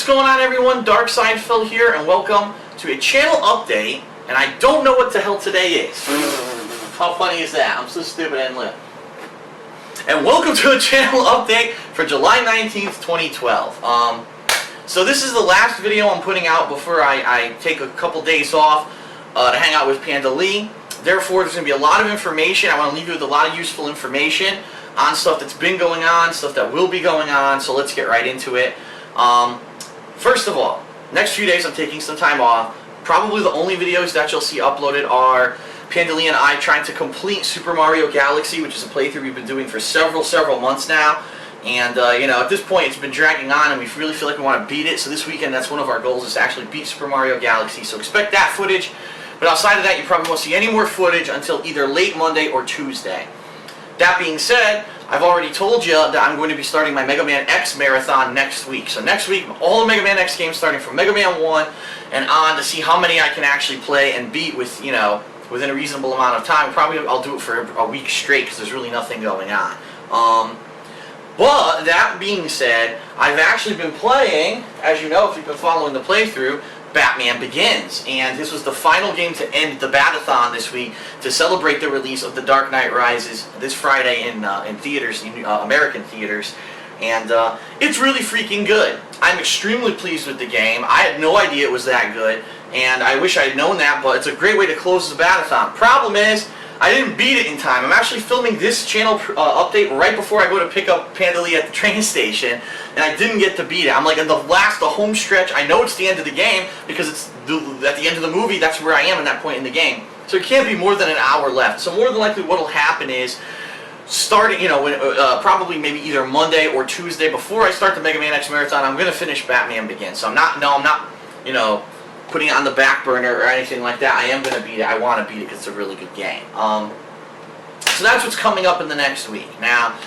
going on, everyone? Dark Side Phil here, and welcome to a channel update. And I don't know what the hell today is. How funny is that? I'm so stupid and lit. And welcome to a channel update for July 19th, 2012. So this is the last video I'm putting out before I take a couple days off to hang out with Panda Lee. Therefore, there's going to be a lot of information. I want to leave you with a lot of useful information on stuff that's been going on, stuff that will be going on, so let's get right into it. First of all, next few days I'm taking some time off. Probably the only videos that you'll see uploaded are Panda Lee and I trying to complete Super Mario Galaxy, which is a playthrough we've been doing for several months now. And, you know, at this point it's been dragging on and we really feel like we want to beat it. So this weekend, that's one of our goals, is to actually beat Super Mario Galaxy. So expect that footage. But outside of that, you probably won't see any more footage until either late Monday or Tuesday. That being said, I've already told you that I'm going to be starting my Megaman X marathon next week. So next week, all the Mega Man X games starting from Mega Man 1 and on, to see how many I can actually play and beat with, you know, within a reasonable amount of time. Probably I'll do it for a week straight because there's really nothing going on. But that being said, I've actually been playing, as you know if you've been following the playthrough, Batman Begins, and this was the final game to end the Batathon this week to celebrate the release of The Dark Knight Rises this Friday in theaters, in American theaters, and it's really freaking good. I'm extremely pleased with the game. I had no idea it was that good, and I wish I had known that, but it's a great way to close the Batathon. Problem is, I didn't beat it in time. I'm actually filming this channel update right before I go to pick up Panda Lee at the train station, and I didn't get to beat it. I'm like in the home stretch. I know it's the end of the game because it's at the end of the movie. That's where I am at that point in the game. So it can't be more than an hour left. So more than likely, what'll happen is, starting, you know, when, probably maybe either Monday or Tuesday before I start the Mega Man X marathon, I'm gonna finish Batman Begins. So I'm not, you know, putting it on the back burner or anything like that. I am going to beat it. I want to beat it because it's a really good game. So that's what's coming up in the next week. Now,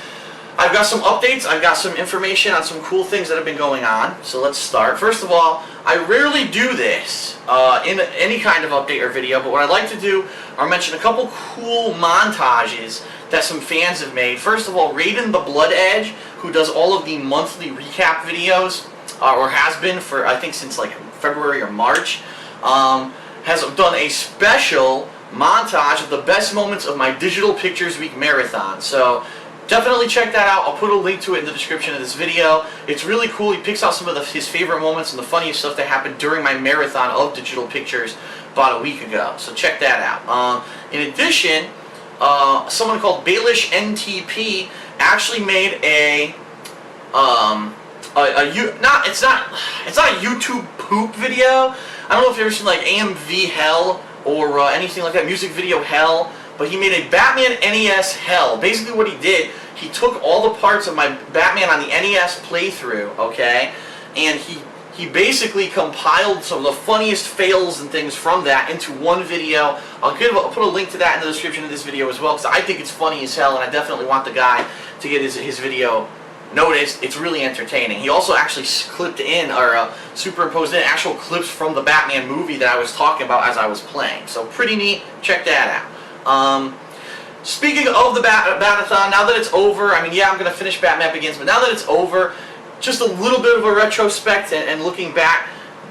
I've got some updates. I've got some information on some cool things that have been going on. So let's start. First of all, I rarely do this in any kind of update or video, but what I'd like to do are mention a couple cool montages that some fans have made. First of all, Raiden the Blood Edge, who does all of the monthly recap videos, or has been for, I think, since like February or March, has done a special montage of the best moments of my Digital Pictures Week marathon. So definitely check that out. I'll put a link to it in the description of this video. It's really cool. He picks out some of his favorite moments and the funniest stuff that happened during my marathon of Digital Pictures about a week ago. So check that out. In addition, someone called Baelish NTP actually made it's not a YouTube poop video. I don't know if you've ever seen like AMV Hell or anything like that, music video Hell, but he made a Batman NES Hell. Basically what he did, he took all the parts of my Batman on the NES playthrough, okay, and he basically compiled some of the funniest fails and things from that into one video. I'll put a link to that in the description of this video as well, because I think it's funny as hell, and I definitely want the guy to get his video noticed. It's really entertaining. He also actually clipped in, or superimposed in, actual clips from the Batman movie that I was talking about as I was playing. So pretty neat. Check that out. Speaking of the Batathon, now that it's over, I mean, yeah, I'm going to finish Batman Begins, but now that it's over, just a little bit of a retrospect and looking back,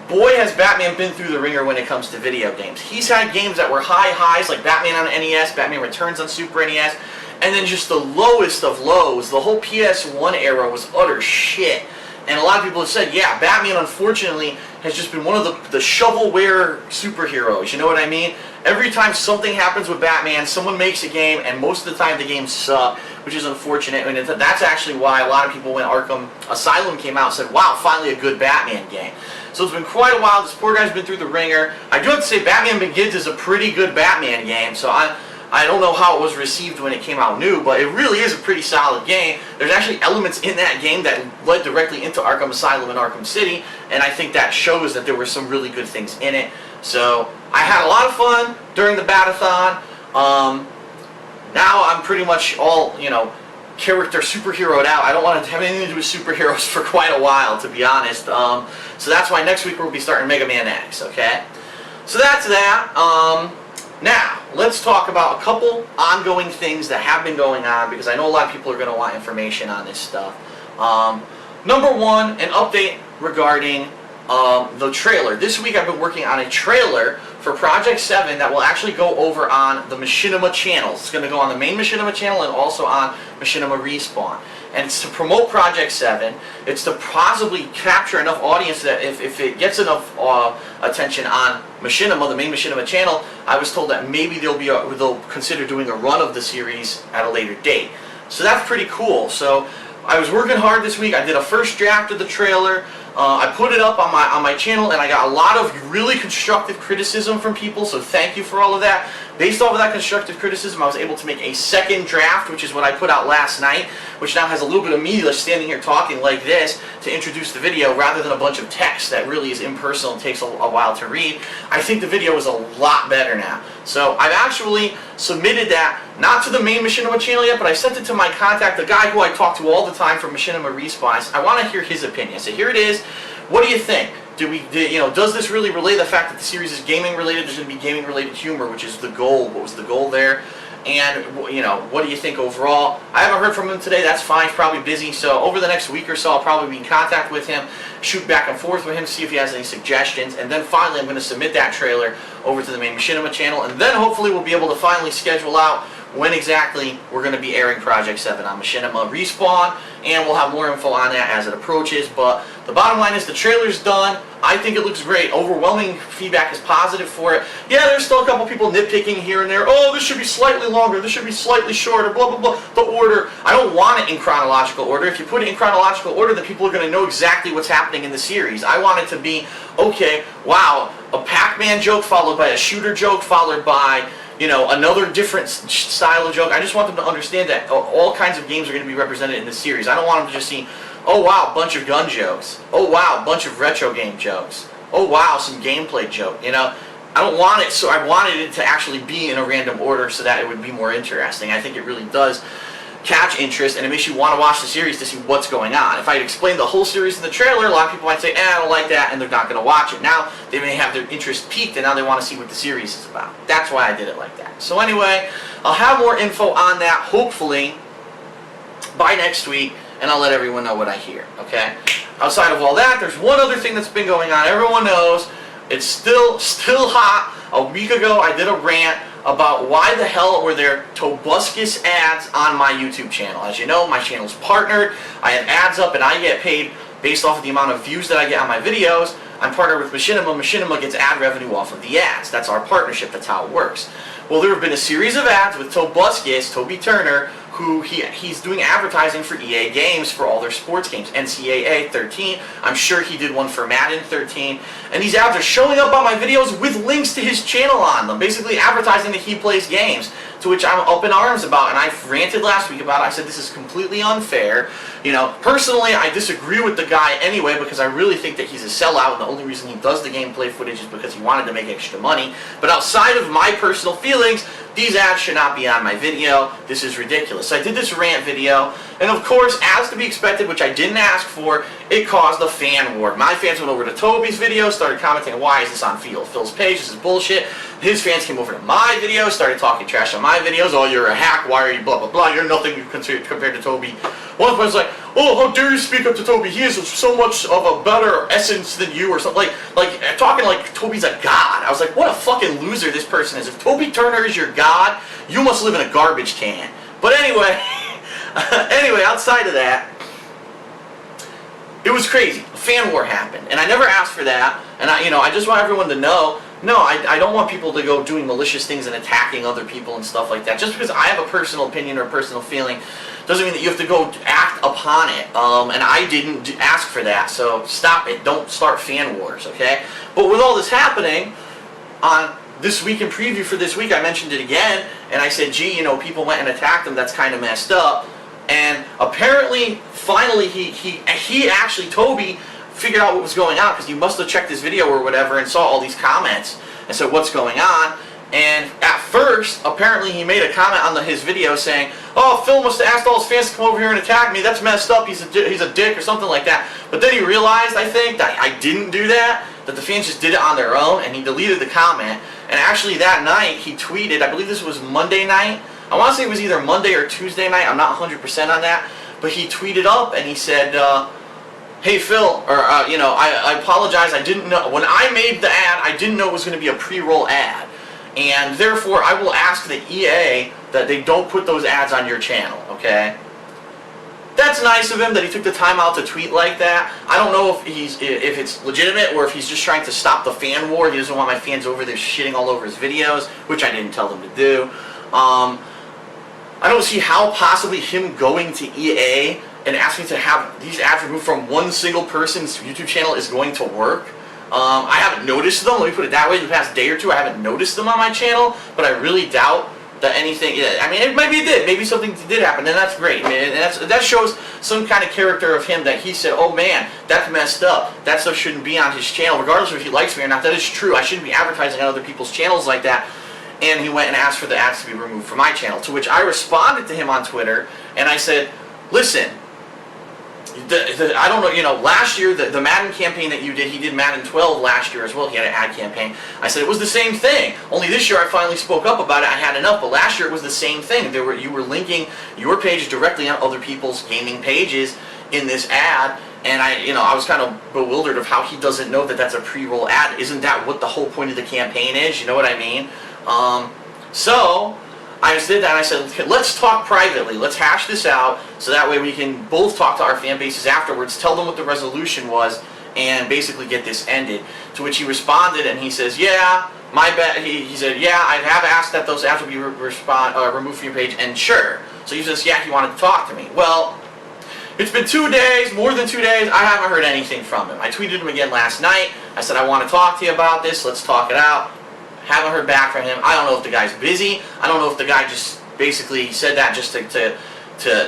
boy has Batman been through the ringer when it comes to video games. He's had games that were high highs, like Batman on NES, Batman Returns on Super NES, and then just the lowest of lows. The whole PS1 era was utter shit. And a lot of people have said, yeah, Batman, unfortunately, has just been one of the shovelware superheroes. You know what I mean? Every time something happens with Batman, someone makes a game, and most of the time the games suck, which is unfortunate. And that's actually why a lot of people, when Arkham Asylum came out, said, wow, finally a good Batman game. So it's been quite a while. This poor guy's been through the ringer. I do have to say, Batman Begins is a pretty good Batman game, so I don't know how it was received when it came out new, but it really is a pretty solid game. There's actually elements in that game that led directly into Arkham Asylum and Arkham City, and I think that shows that there were some really good things in it. So I had a lot of fun during the Batathon. Now I'm pretty much all, you know, character superheroed out. I don't want to have anything to do with superheroes for quite a while, to be honest. So that's why next week we'll be starting Mega Man X, okay? So that's that. Now, let's talk about a couple ongoing things that have been going on, because I know a lot of people are going to want information on this stuff. Number one, an update regarding the trailer. This week I've been working on a trailer for Project 7 that will actually go over on the Machinima channels. It's going to go on the main Machinima channel and also on Machinima Respawn. And it's to promote Project 7. It's to possibly capture enough audience that if it gets enough attention on Machinima, the main Machinima channel, I was told that maybe they'll consider doing a run of the series at a later date. So that's pretty cool. So I was working hard this week. I did a first draft of the trailer. I put it up on my channel, and I got a lot of really constructive criticism from people, so thank you for all of that. Based off of that constructive criticism, I was able to make a second draft, which is what I put out last night, which now has a little bit of me just standing here talking like this to introduce the video rather than a bunch of text that really is impersonal and takes a while to read. I think the video is a lot better now. So I've actually submitted that, not to the main Machinima channel yet, but I sent it to my contact, the guy who I talk to all the time from Machinima Respawn. I want to hear his opinion. So here it is. What do you think? Does this really relay the fact that the series is gaming related? There's going to be gaming related humor, which is the goal. What was the goal there? And what do you think overall? I haven't heard from him today. That's fine. He's probably busy. So over the next week or so, I'll probably be in contact with him, shoot back and forth with him, see if he has any suggestions, and then finally I'm going to submit that trailer over to the main Machinima channel, and then hopefully we'll be able to finally schedule out when exactly we're going to be airing Project 7 on Machinima Respawn, and we'll have more info on that as it approaches. But the bottom line is the trailer's done. I think it looks great. Overwhelming feedback is positive for it. Yeah, there's still a couple people nitpicking here and there. Oh, this should be slightly longer. This should be slightly shorter. Blah, blah, blah. The order. I don't want it in chronological order. If you put it in chronological order, then people are going to know exactly what's happening in the series. I want it to be, okay, wow, a Pac-Man joke followed by a shooter joke followed by another different style of joke. I just want them to understand that all kinds of games are going to be represented in this series. I don't want them to just see, oh wow, bunch of gun jokes. Oh wow, bunch of retro game jokes. Oh wow, some gameplay joke. I don't want it, so I wanted it to actually be in a random order so that it would be more interesting. I think it really does catch interest, and it makes you want to watch the series to see what's going on. If I had explained the whole series in the trailer, a lot of people might say, I don't like that, and they're not going to watch it. Now, they may have their interest piqued, and now they want to see what the series is about. That's why I did it like that. So anyway, I'll have more info on that, hopefully, by next week, and I'll let everyone know what I hear, okay? Outside of all that, there's one other thing that's been going on. Everyone knows it's still hot. A week ago, I did a rant about why the hell were there Tobuscus ads on my YouTube channel. As you know, my channel's partnered. I have ads up, and I get paid based off of the amount of views that I get on my videos. I'm partnered with Machinima. Machinima gets ad revenue off of the ads. That's our partnership. That's how it works. Well, there have been a series of ads with Tobuscus, Toby Turner, who he's doing advertising for EA games for all their sports games. NCAA 13, I'm sure he did one for Madden 13, and these ads are showing up on my videos with links to his channel on them, basically advertising that he plays games, to which I'm up in arms about, and I ranted last week about it. I said this is completely unfair. Personally, I disagree with the guy anyway because I really think that he's a sellout, and the only reason he does the gameplay footage is because he wanted to make extra money. But outside of my personal feelings, these ads should not be on my video. This is ridiculous. So I did this rant video, and of course, as to be expected, which I didn't ask for, it caused a fan war. My fans went over to Toby's video, started commenting, why is this on Phil's page? This is bullshit. His fans came over to my video, started talking trash on my videos. Oh, you're a hack. Why are you blah, blah, blah. You're nothing compared to Toby. One person's like, oh, how dare you speak up to Toby? He has so much of a better essence than you, or something. Like talking like Toby's a god. I was like, what a fucking loser this person is. If Toby Turner is your god, you must live in a garbage can. But anyway, outside of that, it was crazy. A fan war happened, and I never asked for that. And I just want everyone to know, no, I don't want people to go doing malicious things and attacking other people and stuff like that. Just because I have a personal opinion or a personal feeling doesn't mean that you have to go act upon it. And I didn't ask for that, so stop it. Don't start fan wars, okay? But with all this happening, on This Week in Preview for this week, I mentioned it again, and I said, gee, people went and attacked him. That's kind of messed up. And apparently, finally, he actually, Toby, figured out what was going on, because he must have checked this video or whatever and saw all these comments and said, what's going on? And at first, apparently he made a comment on his video saying, oh, Phil must have asked all his fans to come over here and attack me. That's messed up. He's a dick or something like that. But then he realized, I think, that I didn't do that, that the fans just did it on their own, and he deleted the comment. And actually that night, he tweeted, I believe this was Monday night. I want to say it was either Monday or Tuesday night. I'm not 100% on that. But he tweeted up and he said, hey Phil, or I apologize, I didn't know, when I made the ad, I didn't know it was going to be a pre-roll ad, and therefore I will ask the EA that they don't put those ads on your channel, okay? That's nice of him that he took the time out to tweet like that. I don't know if it's legitimate or if he's just trying to stop the fan war. He doesn't want my fans over there shitting all over his videos, which I didn't tell them to do. I don't see how possibly him going to EA and asking to have these ads removed from one single person's YouTube channel is going to work. I haven't noticed them, let me put it that way, in the past day or two I haven't noticed them on my channel, but I really doubt that anything, I mean, maybe it did, maybe something did happen, and that's great, man, and that shows some kind of character of him that he said, oh man, that's messed up, that stuff shouldn't be on his channel, regardless of if he likes me or not. That is true, I shouldn't be advertising on other people's channels like that. And he went and asked for the ads to be removed from my channel, to which I responded to him on Twitter, and I said, listen, I don't know, last year, the Madden campaign that you did, he did Madden 12 last year as well, he had an ad campaign. I said it was the same thing, only this year I finally spoke up about it, I had enough, but last year it was the same thing. You were linking your page directly on other people's gaming pages in this ad, and I was kind of bewildered of how he doesn't know that that's a pre-roll ad. Isn't that what the whole point of the campaign is? You know what I mean? So I just did that, and I said, okay, let's talk privately, let's hash this out, so that way we can both talk to our fan bases afterwards, tell them what the resolution was, and basically get this ended. To which he responded, and he says, yeah, my bad, he said, yeah, I have asked that those ads will be removed from your page, and sure. So he says, yeah, he wanted to talk to me. Well, it's been 2 days, more than 2 days, I haven't heard anything from him. I tweeted him again last night, I said, I want to talk to you about this, let's talk it out. Haven't heard back from him. I don't know if the guy's busy. I don't know if the guy just basically said that just to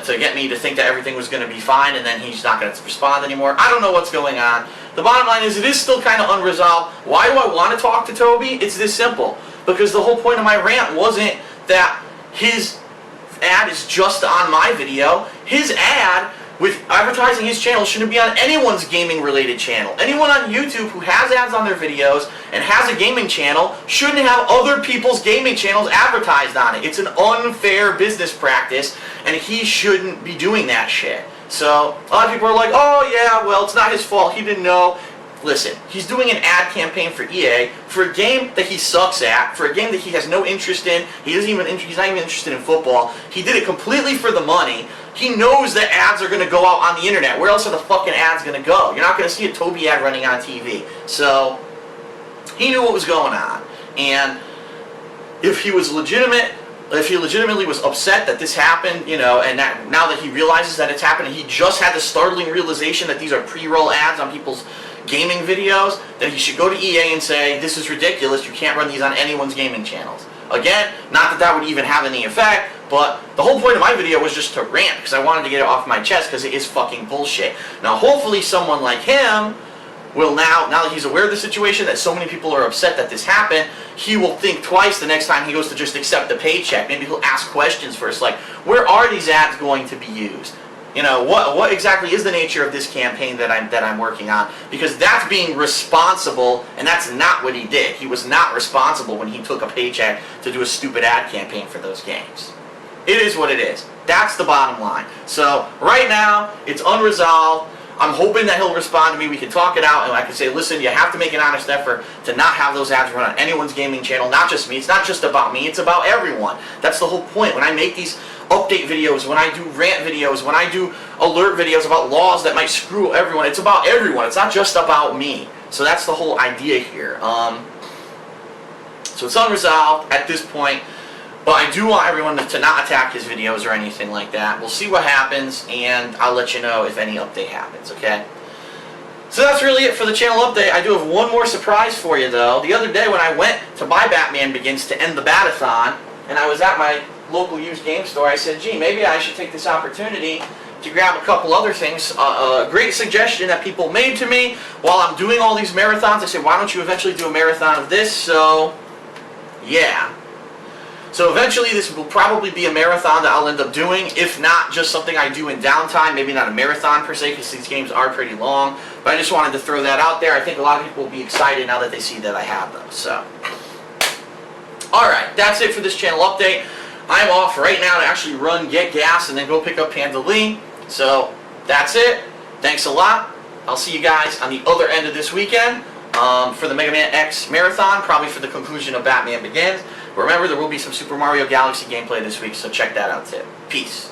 get me to think that everything was going to be fine and then he's not going to respond anymore. I don't know what's going on. The bottom line is it is still kind of unresolved. Why do I want to talk to Toby? It's this simple. Because the whole point of my rant wasn't that his ad is just on my video. His ad with advertising his channel shouldn't be on anyone's gaming related channel. Anyone on YouTube who has ads on their videos and has a gaming channel shouldn't have other people's gaming channels advertised on it. It's an unfair business practice and he shouldn't be doing that shit. So a lot of people are like, oh yeah, well it's not his fault, he didn't know. Listen, he's doing an ad campaign for EA for a game that he sucks at, for a game that he has no interest in. He's not even interested in football. He did it completely for the money. He knows that ads are going to go out on the internet. Where else are the fucking ads going to go? You're not going to see a Toby ad running on TV. So he knew what was going on. And if he was legitimate, if he legitimately was upset that this happened, and that now that he realizes that it's happened, and he just had the startling realization that these are pre-roll ads on people's gaming videos, then he should go to EA and say, this is ridiculous, you can't run these on anyone's gaming channels. Again, not that that would even have any effect, but the whole point of my video was just to rant, because I wanted to get it off my chest, because it is fucking bullshit. Now hopefully someone like him will now that he's aware of the situation, that so many people are upset that this happened, he will think twice the next time he goes to just accept the paycheck. Maybe he'll ask questions first, like, where are these ads going to be used? What exactly is the nature of this campaign that I'm working on? Because that's being responsible, and that's not what he did. He was not responsible when he took a paycheck to do a stupid ad campaign for those games. It is what it is. That's the bottom line. So right now, it's unresolved. I'm hoping that he'll respond to me, we can talk it out, and I can say, listen, you have to make an honest effort to not have those ads run on anyone's gaming channel, not just me. It's not just about me, it's about everyone. That's the whole point. When I make these update videos, when I do rant videos, when I do alert videos about laws that might screw everyone, it's about everyone. It's not just about me. So that's the whole idea here. So it's unresolved at this point. But I do want everyone to not attack his videos or anything like that. We'll see what happens, and I'll let you know if any update happens, okay? So that's really it for the channel update. I do have one more surprise for you, though. The other day when I went to buy Batman Begins to end the Batathon, and I was at my local used game store, I said, gee, maybe I should take this opportunity to grab a couple other things. A great suggestion that people made to me while I'm doing all these marathons. I said, why don't you eventually do a marathon of this? So, yeah. So eventually this will probably be a marathon that I'll end up doing, if not just something I do in downtime, maybe not a marathon per se, because these games are pretty long, but I just wanted to throw that out there. I think a lot of people will be excited now that they see that I have them. So, alright, that's it for this channel update. I'm off right now to actually run, get gas, and then go pick up Panda Lee. So, that's it. Thanks a lot. I'll see you guys on the other end of this weekend for the Mega Man X Marathon, probably for the conclusion of Batman Begins. Remember, there will be some Super Mario Galaxy gameplay this week, so check that out too. Peace.